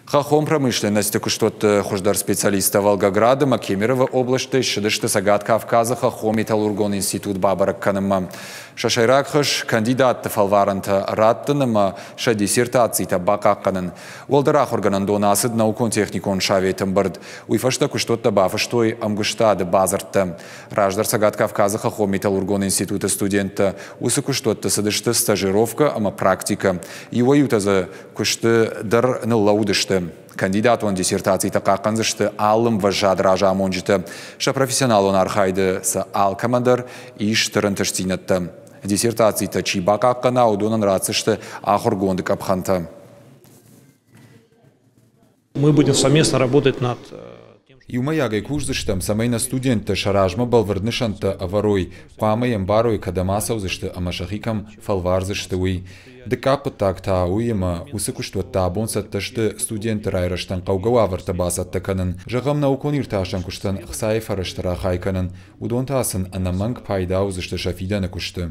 Хахом промышленности куштот хуждар специалиста Волгограда Макемерова области шедышты Сагат Кавказа Хахом металлургон институт Бабарак Канама. Шашайракхаш кандидат фалваранта раттынама ша диссертацията бакакканын. Волдарах органандонасыд наукон техникон шаветым бырд. Уйфашта куштотта бафаштой амгуштады базарта. Раждар Сагат Кавказа Хахом металлургон института студента. Усы куштотта сыдышты стажировка, ама практика. Его ютазы кушты дар ныллаудышты. Кандидат он диссертации тақаққанзышты алым важад ража монжиты. Ша профессионал он архайды са ал командар иш тырынтыштинетті. Диссертации та чи бақаққана аудонан рацышты ахургонды капханта. Мы будем совместно работать над... Юмаягай куждыштам самайна студентта шаражма балварднышанта аварой, памаем барой кадамасаузышты амашахикам фалварзышты уй. Декапа так тауема усыкуштуат табонсатташты студенты райраштан қаугауаварта басаттаканын, жағам наукон ирташан куштан қсайфараштыра хайканын, удонтасын анаманг пайдаузышты шафиданы кушты.